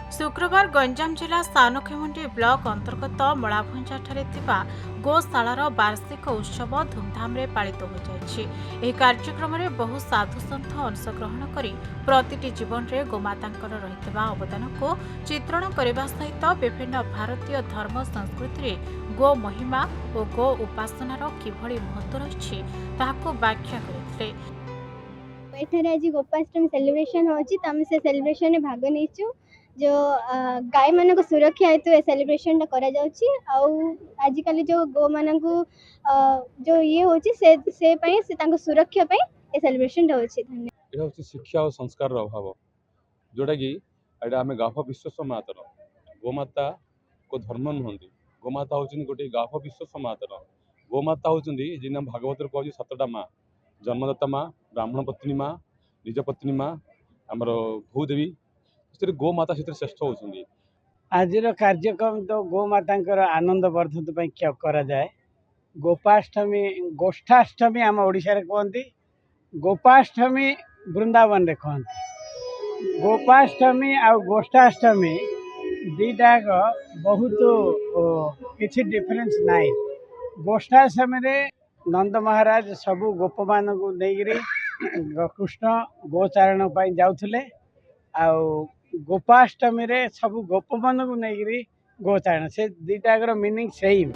शुक्रवार गंजाम जिला सानखेमुंडी ब्लॉक अंतर्गत मलाभंजाठारे थिबा गोशालार वार्षिक उत्सव धूमधाम रे पालित हो जायछि। एही कार्यक्रम रे बहु साधु सन्थ अंशग्रहण करी प्रतिटी जीवन रे गोमातांकर रहितबा अवदान को चित्रण करबा सहित विभिन्न भारतीय धर्म संस्कृति रे गो महिमा और गो उपासनार किभଳି महत्व रहिछि ताहाको व्याख्या करथिले। एठारे आज गोपाष्टमी सेलिब्रेशन होछि त हम से सेलिब्रेशन में भाग नेछु। जो गाय मान को सुरक्षा हेतु ए सेलिब्रेशन करा जाउछि। आजिकल जो गो मान को जो ये होछि से पई से तांको सुरक्षा पई ए सेलिब्रेशन होछि। धन्यवाद। एटा होछि शिक्षा और संस्कार अभाव जोटा कि एटा आमे गाफ विश्व मातर गोमाता को धर्म नुहंती। गोमाता होछि गोटे गाफ विश्व मातर। गोमाता होछि जिन भागवत कहछि सतटा माँ जन्मदाता माँ ब्राह्मण पत्नी माँ निज पत्नी माँ आमर भूदेवी गोमाता से श्रेष्ठ होती। आज कार्यक्रम तो गोमाता आनंद वर्धन करा जाए। गोपाष्टमी गोष्ठाष्टमी आम ओडिशा रे कहती, गोपाष्टमी वृंदावन रे कहती। गोपाष्टमी आ गोष्ठाष्टमी दीटाक बहुत किसी डिफरेंस नाई। गोष्ठाष्टमी रे नंद महाराज सबू गोप मान को लेकिरी कृष्ण गोचारण जाउथले। गोपाष्टमी रे सबू गोप मान को लेकिरी गोचारण से दीटाकर मीनिंग सेम।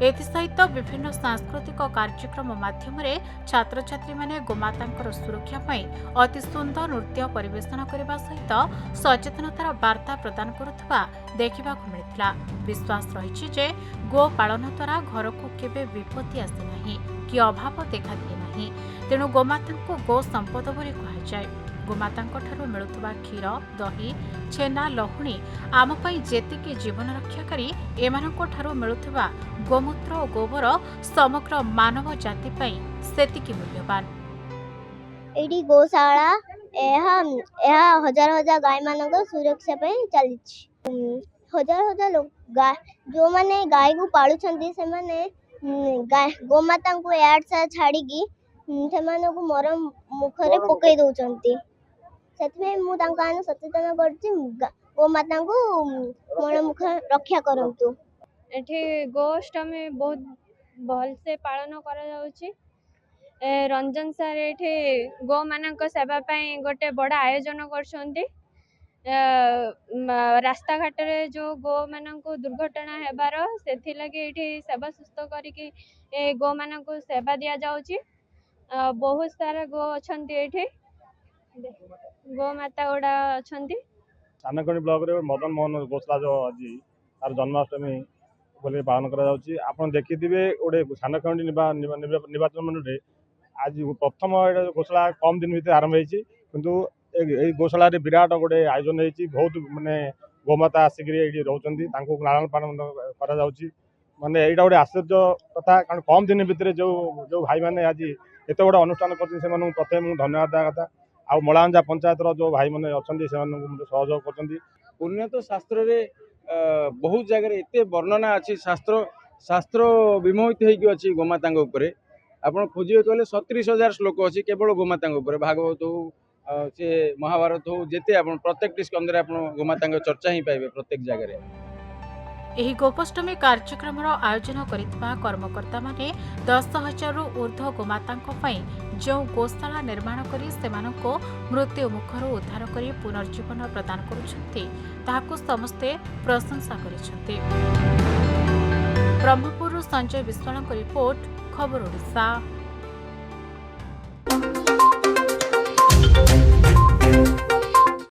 एसहित विभिन्न सांस्कृतिक कार्यक्रम माध्यम छात्र छात्री माने गोमातांकर सुरक्षा पई अति सुंदर नृत्य परिवेषण करने सहित सचेतनतार वार्ता प्रदान करुवा देखा मिलता। विश्वास रही जे गो पालन द्वारा घर को केबे विपत्ति आसे नहीं कि अभाव देखा दिए नहीं। तेणु गोमाता को गो संपद बोली कहा जाए। गोमाता मिलुवा क्षीर दही छेना लहुणी आम जेतिकी जीवन रक्षाकारी एमानंको ठारू मिलुवा गोमूत्र और गोबर समग्र मानव जाति पई सेतिकी मूल्यवान। एडी गोशाला हजार हजार गाय मान सुरक्षा चली। हजार हजार लोग जो माने गाय को पालुछंती से माने गोमाता को याड सा छाड़ी से माने को मरम मुखरे पकई दउचंती। सेतमे मु तांका सचेतन करछि गोमाता को मर मुख रक्षा करंतु। एठी गोष्टमी बहुत भल से पालन करा जाउछि। रंजन सर एठी गो मानक सेवा पई गोटे बड़ा आयोजन करछंती। रास्ता घाट रे जो गो मानक दुर्घटना हेबार सेथि लगे एठी सेवा सुस्त करिकि गो मानक सेवा दिया जाउछि। बहुत सारा गो अछंती एठी गो माता गुड़ा अछंती। सानखेमुंडी ब्लॉक रे मदन मोहन गोशाला जो आज तार जन्माष्टमी बोले पालन करा जाउछि। आपण देखिथिबे ओडे सानखेमुंडी निर्वाचन मंडल आज प्रथम गोशाला कम दिन भीतर आरंभ होइछि। किंतु ए गोशाला रे विराट गोटे आयोजन होइछि। बहुत माने गोमाता आसिकरी एठी रहउचंती तांको लालन पालन करा जाउछि। माने एटा गोटे आश्चर्य कथा कारण कम दिन भीतर जो जो भाई माने आज एते गोटे अनुष्ठान करछन से मानु प्रथम मु धन्यवाद देवा कथा। आ मलांजा पंचायत जो भाई मैंने अच्छा से सहयोग कर उन्नत शास्त्र रे बहुत जगह एत वर्णना अच्छी शास्त्र शास्त्र विमोहित होगी गोमाता आप खोजे कहले 37,000 श्लोक अच्छी केवल गोमाता भागवत हो से महाभारत हो जिते आप प्रत्येक स्कंदे आप गोमाता चर्चा ही पाइबे प्रत्येक जगह। एही गोपाष्टमी कार्यक्रम आयोजन करितबा कर्मकर्ता माने 10,000 रु ऊर्ध्व गोमातांको पई जो गोशाला निर्माण करी सेमानको मृत्यु मुखर उद्धार करी पुनर्जीवन प्रदान करुछन्ति ताहाको समस्ते प्रशंसा करिछन्ति। ब्रह्मपुर संजय विश्वालଙ୍କ रिपोर्ट खबर ओडिशा।